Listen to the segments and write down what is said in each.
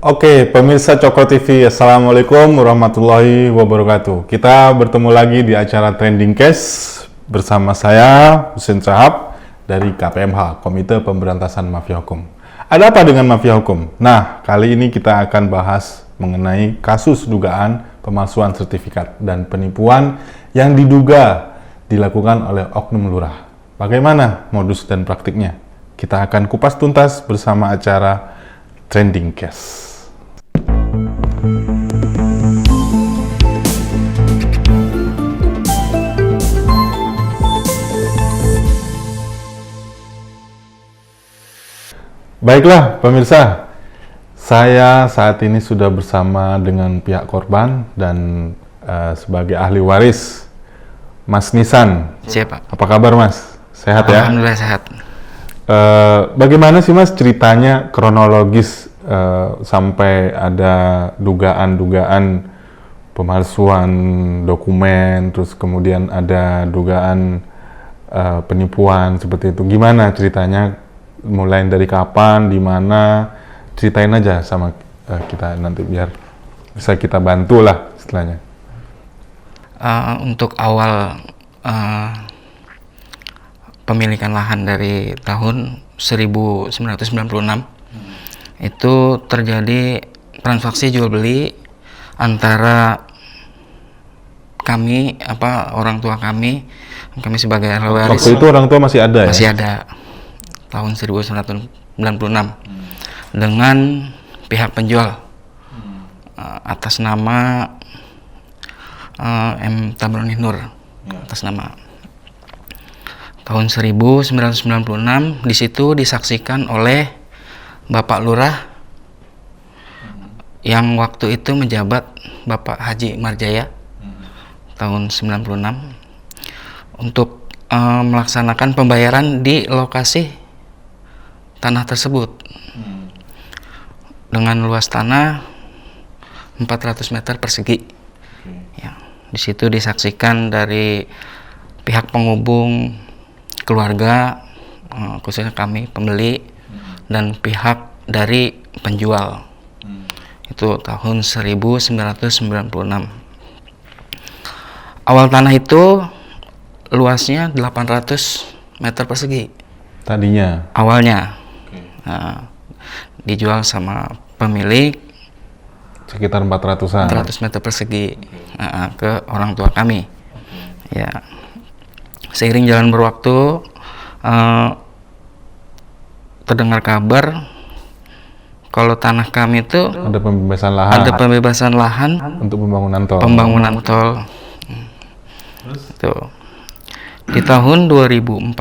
Oke, pemirsa Cokro TV, Assalamualaikum warahmatullahi wabarakatuh. Kita bertemu lagi di acara Trending Case bersama saya, Husin Sahab, dari KPMH, Komite Pemberantasan Mafia Hukum. Ada apa dengan mafia hukum? Nah, kali ini kita akan bahas mengenai kasus dugaan pemalsuan sertifikat dan penipuan yang diduga dilakukan oleh oknum lurah. Bagaimana modus dan praktiknya? Kita akan kupas tuntas bersama acara Trending Case. Baiklah pemirsa, saya saat ini sudah bersama dengan pihak korban dan sebagai ahli waris Mas Nisan. Siap, Pak. Apa kabar Mas? Sehat ya? Alhamdulillah sehat. Bagaimana sih Mas ceritanya kronologis sampai ada dugaan-dugaan pemalsuan dokumen, terus kemudian ada dugaan penipuan seperti itu. Gimana ceritanya? Mulai dari kapan, di mana? Ceritain aja sama kita nanti biar bisa kita bantu lah istilahnya. Untuk awal pemilikan lahan dari tahun 1996 itu terjadi transaksi jual beli antara kami, orang tua kami sebagai ahli waris. Waktu itu orang tua masih ada ya? Masih ada, tahun 1996 dengan pihak penjual atas nama M. Tabroni Nur, atas nama tahun 1996. Di situ disaksikan oleh Bapak Lurah yang waktu itu menjabat Bapak Haji Marjaya tahun 96 untuk melaksanakan pembayaran di lokasi tanah tersebut dengan luas tanah 400 meter persegi. Ya, di situ disaksikan dari pihak penghubung, keluarga, khususnya kami pembeli, dan pihak dari penjual. Itu tahun 1996. Awal tanah itu luasnya 800 meter persegi. Tadinya? Awalnya. Dijual sama pemilik Sekitar 400-an? 400 meter persegi ke orang tua kami. Ya. Seiring jalan berwaktu, terdengar kabar kalau tanah kami itu ada pembebasan lahan untuk pembangunan tol. Itu di tahun 2014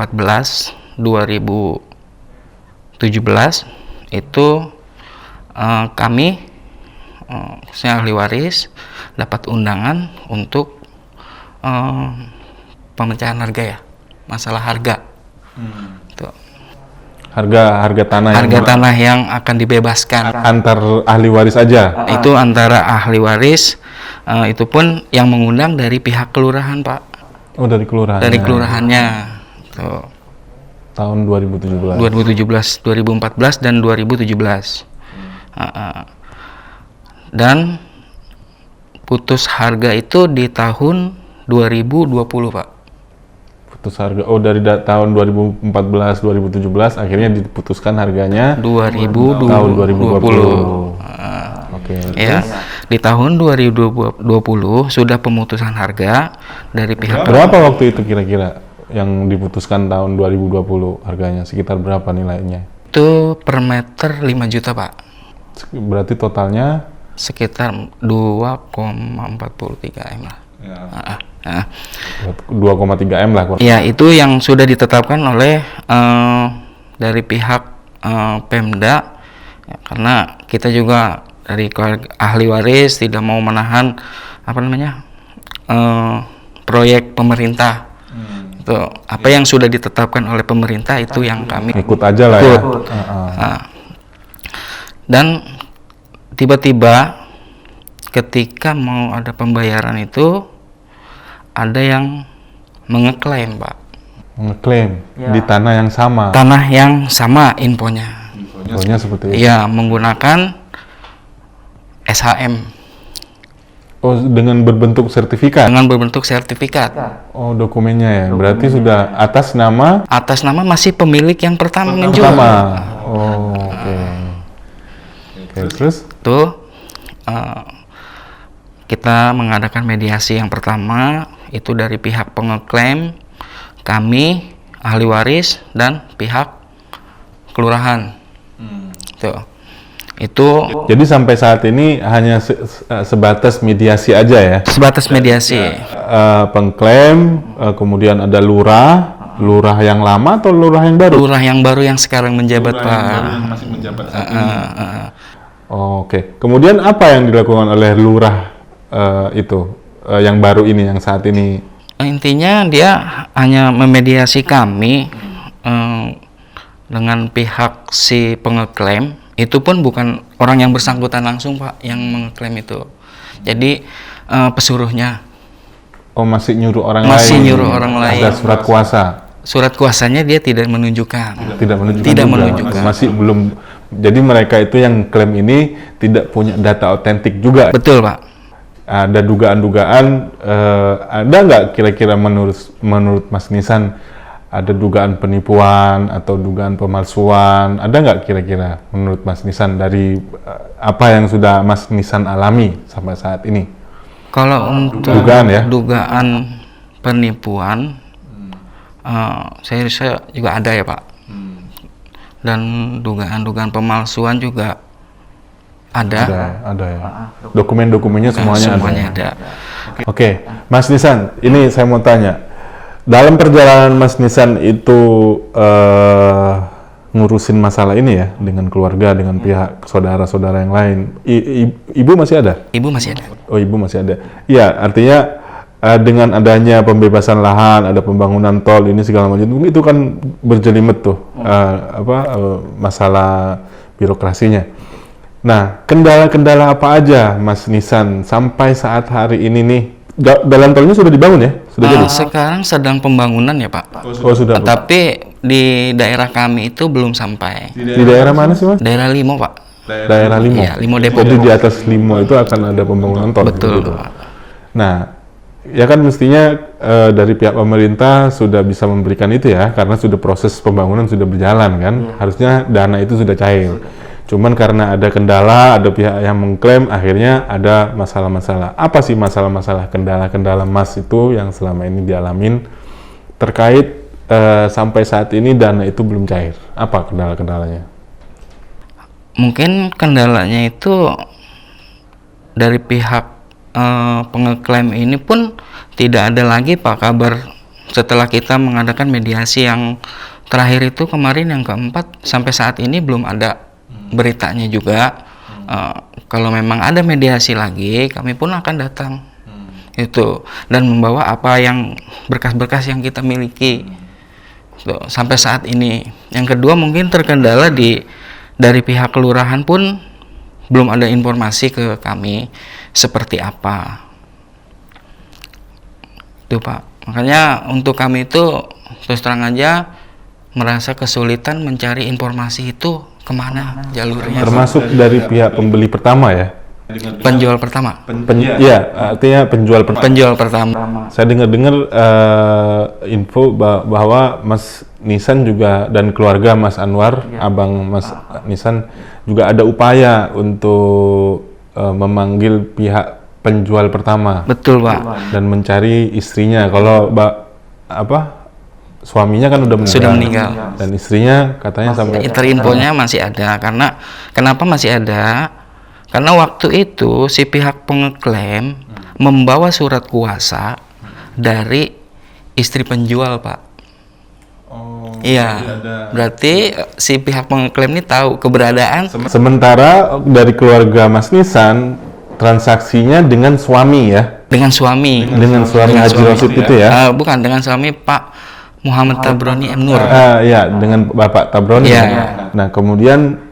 2017 itu kami khususnya ahli waris dapat undangan untuk pemecahan harga, ya, masalah harga. Tuh. Harga tanah yang akan dibebaskan antar ahli waris aja. Itu antara ahli waris, itu pun yang mengundang dari pihak kelurahan, Pak. Oh, dari kelurahan. Dari kelurahannya. Tuh. Tahun 2017, 2014 dan 2017. Dan putus harga itu di tahun 2020, Pak. Putus harga, dari tahun 2014 2017 akhirnya diputuskan harganya 2020. Tahun 2020. Oke. Ya, di tahun 2020 sudah pemutusan harga dari pihak. Berapa waktu itu kira-kira yang diputuskan tahun 2020 harganya? Sekitar berapa nilainya? Itu per meter 5 juta, Pak. Berarti totalnya sekitar 2,43 M lah. Ya. 2,3 M lah. Ya, itu yang sudah ditetapkan oleh dari pihak Pemda, ya, karena kita juga dari ahli waris tidak mau menahan proyek pemerintah. Itu apa yang sudah ditetapkan oleh pemerintah itu yang kami ikut aja lah ya. Dan tiba-tiba ketika mau ada pembayaran itu ada yang mengeklaim, Pak. Mengeklaim ya, di tanah yang sama. Tanah yang sama infonya. Infonya seperti itu. Iya, menggunakan SHM Oh, dengan berbentuk sertifikat. dengan berbentuk sertifikat. Oh, dokumennya ya. Berarti sudah atas nama Atas nama masih pemilik yang pertama menjual. pertama. Oh, oke. Oke, terus? Itu kita mengadakan mediasi yang pertama itu dari pihak pengeklaim, kami, ahli waris, dan pihak kelurahan. Itu Jadi sampai saat ini hanya sebatas mediasi aja ya. sebatas mediasi. Pengklaim, kemudian ada lurah yang lama atau lurah yang baru? Lurah yang baru yang sekarang menjabat, Pak. Masih menjabat saat ini. Oke. Kemudian apa yang dilakukan oleh lurah yang baru ini, yang saat ini? Intinya dia hanya memediasi kami dengan pihak si pengeklaim. Itu pun bukan orang yang bersangkutan langsung, Pak, yang mengeklaim itu. Jadi pesuruhnya. Oh, masih nyuruh orang Masih lain. nyuruh orang lain. Ada surat kuasa. Surat kuasanya dia tidak menunjukkan. Tidak menunjukkan. Tidak juga. menunjukkan. Masih belum. Jadi mereka itu yang klaim ini tidak punya data otentik juga. Betul, Pak. Ada dugaan-dugaan, ada nggak kira-kira menurut Mas Nisan ada dugaan penipuan atau dugaan pemalsuan? Ada nggak kira-kira menurut Mas Nisan dari apa yang sudah Mas Nisan alami sampai saat ini? Kalau untuk dugaan penipuan, saya juga ada ya, Pak. Dan dugaan ada pemalsuan juga ada. Ada ya. Dokumen-dokumennya semuanya ada. Oke, Mas Nisan, ini saya mau tanya. Dalam perjalanan Mas Nisan itu ngurusin masalah ini ya dengan keluarga, dengan pihak saudara-saudara yang lain. Ibu masih ada? Ibu masih ada. Oh, ibu masih ada. Iya, artinya dengan adanya pembebasan lahan, ada pembangunan tol ini segala macam itu kan berjelimet tuh masalah birokrasinya. Nah, kendala-kendala apa aja Mas Nisan sampai saat hari ini nih? Jalan tolnya sudah dibangun ya? Sudah jadi? Sekarang sedang pembangunan ya, Pak. Oh, sudah. Tapi di daerah kami itu belum sampai. Di daerah mana sih, Mas? Daerah Limo, Pak. Daerah Limo. Iya, Limo Depok. Jadi di atas Limo itu akan ada pembangunan tol. Betul, gitu. Pak. Nah, ya kan mestinya dari pihak pemerintah sudah bisa memberikan itu ya, karena sudah proses pembangunan sudah berjalan kan. Harusnya dana itu sudah cair. Cuman karena ada kendala, ada pihak yang mengklaim, akhirnya ada masalah-masalah. Apa sih masalah-masalah, kendala-kendala Mas itu yang selama ini dialamin terkait sampai saat ini dana itu belum cair? Apa kendala-kendalanya? Mungkin kendalanya itu dari pihak pengeklaim ini pun tidak ada lagi, Pak, kabar setelah kita mengadakan mediasi yang terakhir itu kemarin yang keempat, sampai saat ini belum ada beritanya juga. Kalau memang ada mediasi lagi, kami pun akan datang itu dan membawa apa yang berkas-berkas yang kita miliki tuh, sampai saat ini. Yang kedua mungkin terkendala dari pihak kelurahan pun belum ada informasi ke kami seperti apa itu, Pak. Makanya untuk kami itu terus terang aja merasa kesulitan mencari informasi itu kemana jalurnya. Termasuk dari pihak pembeli pertama ya? Penjual pertama. Ya, artinya penjual pertama. Saya dengar-dengar info bahwa Mas Nisan juga dan keluarga Mas Anwar, abang Mas Nisan juga ada upaya untuk memanggil pihak penjual pertama. Betul, Pak. Dan mencari istrinya. Kalau suaminya kan Sudah meninggal. Dan istrinya katanya sampai Infonya masih ada. Karena kenapa masih ada? Karena waktu itu si pihak pengeklaim membawa surat kuasa dari istri penjual, Pak. Iya. Berarti si pihak pengeklaim ini tahu keberadaan. Sementara dari keluarga Mas Nisan transaksinya dengan suami ya? Dengan suami. Dengan suami Haji Rosid itu ya? Bukan, dengan suami Pak Muhammad Tabroni M. Nur. Ya, dengan Bapak Tabroni. Ya. Nah, kemudian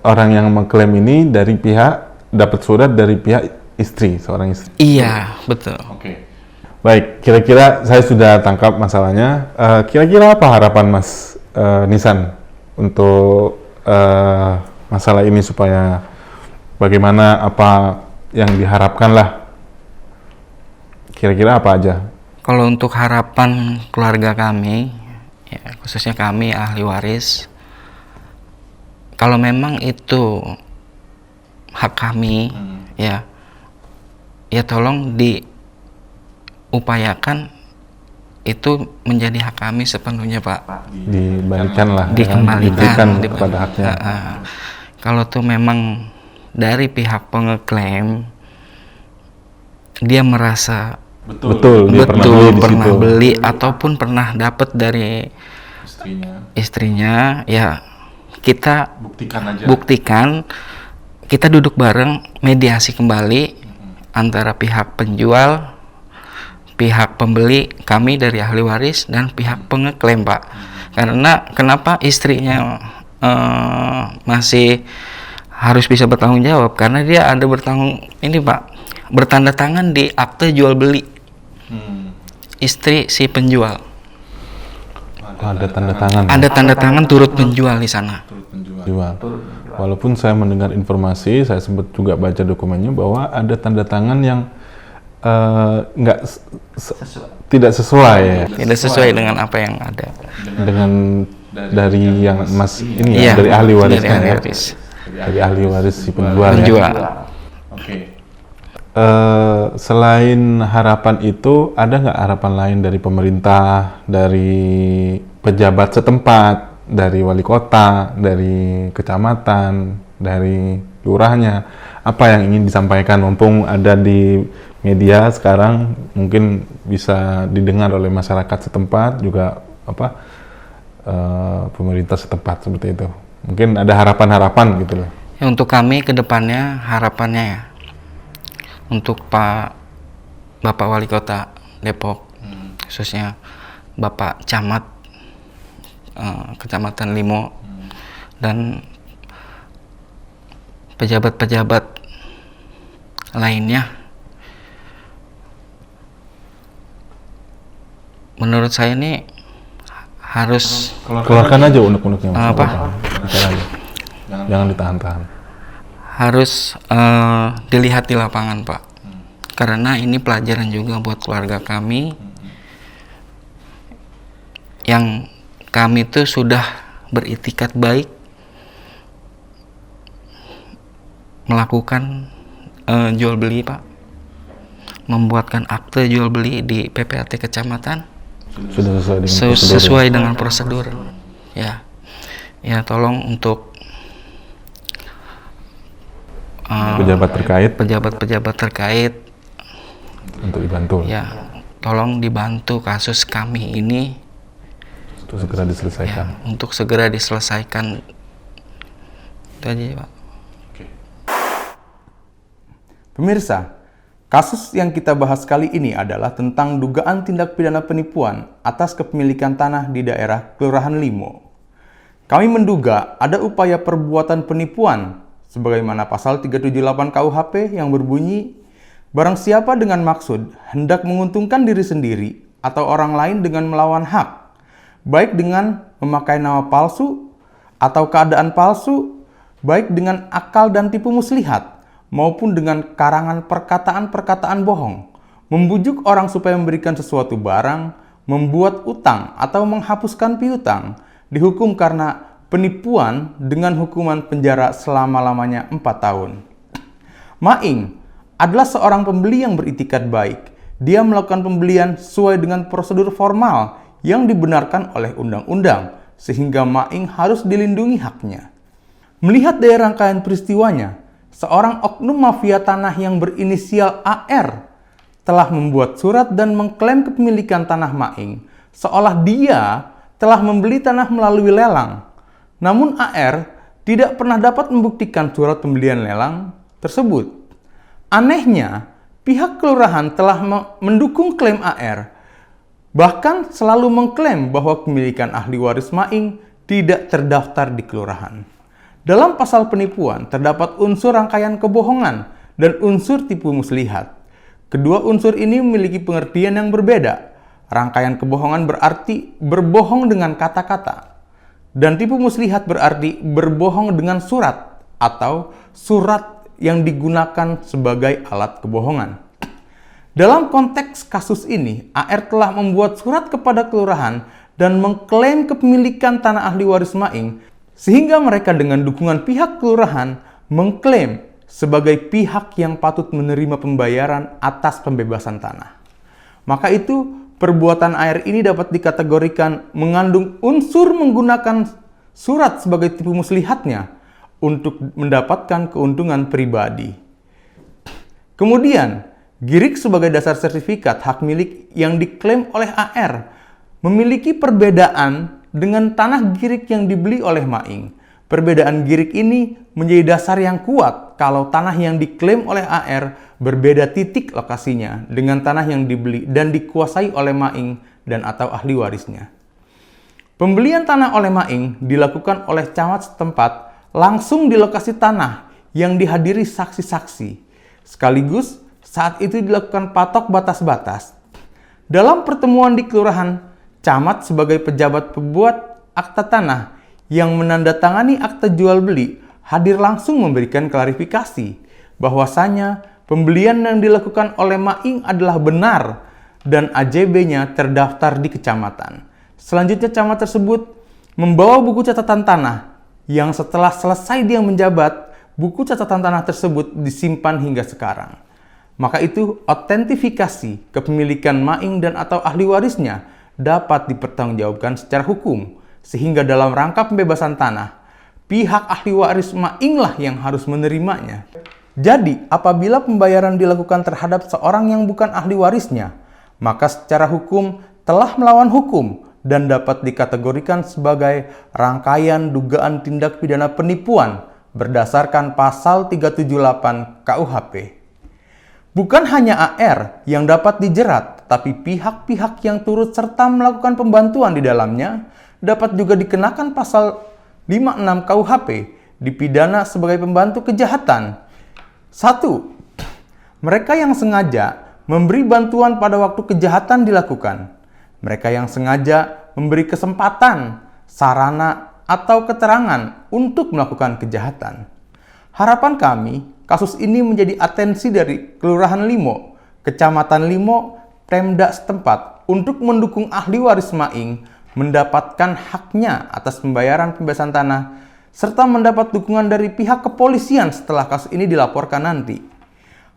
orang yang mengklaim ini dari pihak dapat surat dari pihak istri, seorang istri. Iya, betul. Oke. Baik, kira-kira saya sudah tangkap masalahnya. Kira-kira apa harapan Mas Nisan untuk masalah ini supaya bagaimana, apa yang diharapkan lah. Kira-kira apa aja? Kalau untuk harapan keluarga kami, ya, khususnya kami ahli waris, kalau memang itu hak kami, ya tolong diupayakan itu menjadi hak kami sepenuhnya, Pak. Dibalikan lah, Dikembalikan kepada haknya. Kalau tuh memang dari pihak pengeklaim dia merasa Betul, dia pernah di situ. beli ataupun pernah dapat dari istrinya, ya kita buktikan, kita duduk bareng, mediasi kembali antara pihak penjual, pihak pembeli, kami dari ahli waris, dan pihak pengeklaim, Pak. Karena kenapa istrinya masih harus bisa bertanggung jawab? Karena dia ada bertanda tangan di akte jual beli istri si penjual. Ada tanda tangan. Ada tanda tangan turut penjual di sana. Jual. Walaupun saya mendengar informasi, saya sempat juga baca dokumennya bahwa ada tanda tangan yang tidak sesuai ya. Tidak sesuai dengan apa yang ada. Dengan dari yang Mas ini ya, Iya, dari ahli waris dari kan ahli ya. waris. Dari ahli waris si penjual. Penjual. Selain harapan itu, ada nggak harapan lain dari pemerintah, dari pejabat setempat, dari wali kota, dari kecamatan, dari lurahnya? Apa yang ingin disampaikan? Mumpung ada di media sekarang, mungkin bisa didengar oleh masyarakat setempat, juga pemerintah setempat seperti itu. Mungkin ada harapan-harapan gitu loh. Ya, untuk kami ke depannya harapannya ya, untuk Bapak Wali Kota Depok, khususnya Bapak Camat Kecamatan Limo, dan pejabat-pejabat lainnya, menurut saya ini harus Keluarkan aja unek-uneknya, Mas. Apa? Bicara aja. Jangan ditahan-tahan. harus dilihat di lapangan, Pak. Karena ini pelajaran juga buat keluarga kami yang kami tuh sudah beritikat baik melakukan jual beli, Pak, membuatkan akte jual beli di PPAT kecamatan Sudah sesuai dengan prosedur. sesuai dengan prosedur. Ya tolong untuk pejabat-pejabat terkait untuk dibantu ya, tolong dibantu kasus kami ini untuk segera diselesaikan. ya, untuk segera diselesaikan. Itu aja, Pak. Pemirsa, kasus yang kita bahas kali ini adalah tentang dugaan tindak pidana penipuan atas kepemilikan tanah di daerah Kelurahan Limo. Kami menduga ada upaya perbuatan penipuan sebagaimana pasal 378 KUHP yang berbunyi, barang siapa dengan maksud hendak menguntungkan diri sendiri atau orang lain dengan melawan hak, baik dengan memakai nama palsu atau keadaan palsu, baik dengan akal dan tipu muslihat, maupun dengan karangan perkataan-perkataan bohong, membujuk orang supaya memberikan sesuatu barang, membuat utang atau menghapuskan piutang, dihukum karena penipuan dengan hukuman penjara selama-lamanya 4 tahun. Maing adalah seorang pembeli yang beritikat baik. Dia melakukan pembelian sesuai dengan prosedur formal yang dibenarkan oleh undang-undang, sehingga Maing harus dilindungi haknya. Melihat dari rangkaian peristiwanya, seorang oknum mafia tanah yang berinisial AR telah membuat surat dan mengklaim kepemilikan tanah Maing, seolah dia telah membeli tanah melalui lelang. Namun AR tidak pernah dapat membuktikan surat pembelian lelang tersebut. Anehnya, pihak kelurahan telah mendukung klaim AR, bahkan selalu mengklaim bahwa kepemilikan ahli waris Maing tidak terdaftar di kelurahan. Dalam pasal penipuan terdapat unsur rangkaian kebohongan dan unsur tipu muslihat. Kedua unsur ini memiliki pengertian yang berbeda. Rangkaian kebohongan berarti berbohong dengan kata-kata, dan tipu muslihat berarti berbohong dengan surat atau surat yang digunakan sebagai alat kebohongan. Dalam konteks kasus ini, AR telah membuat surat kepada kelurahan dan mengklaim kepemilikan tanah ahli waris Maing, sehingga mereka dengan dukungan pihak kelurahan mengklaim sebagai pihak yang patut menerima pembayaran atas pembebasan tanah. Maka itu, perbuatan AR ini dapat dikategorikan mengandung unsur menggunakan surat sebagai tipu muslihatnya untuk mendapatkan keuntungan pribadi. Kemudian, girik sebagai dasar sertifikat hak milik yang diklaim oleh AR memiliki perbedaan dengan tanah girik yang dibeli oleh Maing. Perbedaan girik ini menjadi dasar yang kuat kalau tanah yang diklaim oleh AR berbeda titik lokasinya dengan tanah yang dibeli dan dikuasai oleh Maing dan atau ahli warisnya. Pembelian tanah oleh Maing dilakukan oleh camat setempat langsung di lokasi tanah yang dihadiri saksi-saksi. Sekaligus saat itu dilakukan patok batas-batas. Dalam pertemuan di kelurahan, camat sebagai pejabat pembuat akta tanah yang menandatangani akta jual beli hadir langsung memberikan klarifikasi bahwasanya pembelian yang dilakukan oleh Maing adalah benar dan AJB-nya terdaftar di kecamatan. Selanjutnya camat tersebut membawa buku catatan tanah yang setelah selesai dia menjabat, buku catatan tanah tersebut disimpan hingga sekarang. Maka itu otentifikasi kepemilikan Maing dan atau ahli warisnya dapat dipertanggungjawabkan secara hukum, sehingga dalam rangka pembebasan tanah, pihak ahli waris Maing lah yang harus menerimanya. Jadi, apabila pembayaran dilakukan terhadap seorang yang bukan ahli warisnya, maka secara hukum telah melawan hukum dan dapat dikategorikan sebagai rangkaian dugaan tindak pidana penipuan berdasarkan pasal 378 KUHP. Bukan hanya AR yang dapat dijerat, tapi pihak-pihak yang turut serta melakukan pembantuan di dalamnya dapat juga dikenakan pasal 56 KUHP, dipidana sebagai pembantu kejahatan. 1. Mereka yang sengaja memberi bantuan pada waktu kejahatan dilakukan. Mereka yang sengaja memberi kesempatan, sarana, atau keterangan untuk melakukan kejahatan. Harapan kami, kasus ini menjadi atensi dari Kelurahan Limo, Kecamatan Limo, Pemda setempat untuk mendukung ahli waris Maing mendapatkan haknya atas pembayaran pembebasan tanah, serta mendapat dukungan dari pihak kepolisian setelah kasus ini dilaporkan nanti.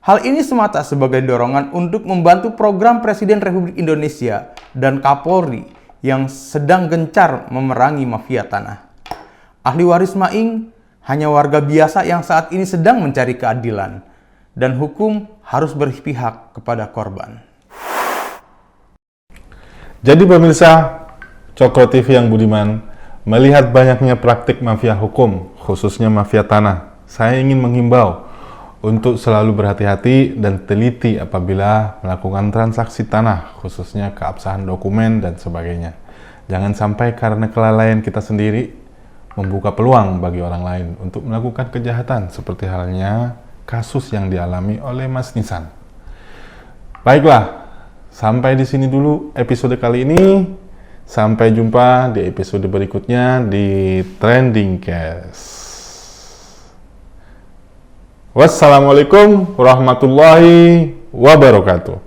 Hal ini semata sebagai dorongan untuk membantu program Presiden Republik Indonesia dan Kapolri yang sedang gencar memerangi mafia tanah. Ahli waris Maing hanya warga biasa yang saat ini sedang mencari keadilan, dan hukum harus berpihak kepada korban. Jadi pemirsa Cokro TV yang budiman, melihat banyaknya praktik mafia hukum, khususnya mafia tanah, saya ingin menghimbau untuk selalu berhati-hati dan teliti apabila melakukan transaksi tanah, khususnya keabsahan dokumen dan sebagainya. Jangan sampai karena kelalaian kita sendiri membuka peluang bagi orang lain untuk melakukan kejahatan, seperti halnya kasus yang dialami oleh Mas Nisan. Baiklah, sampai di sini dulu episode kali ini. Sampai jumpa di episode berikutnya di Trending Cast. Wassalamualaikum warahmatullahi wabarakatuh.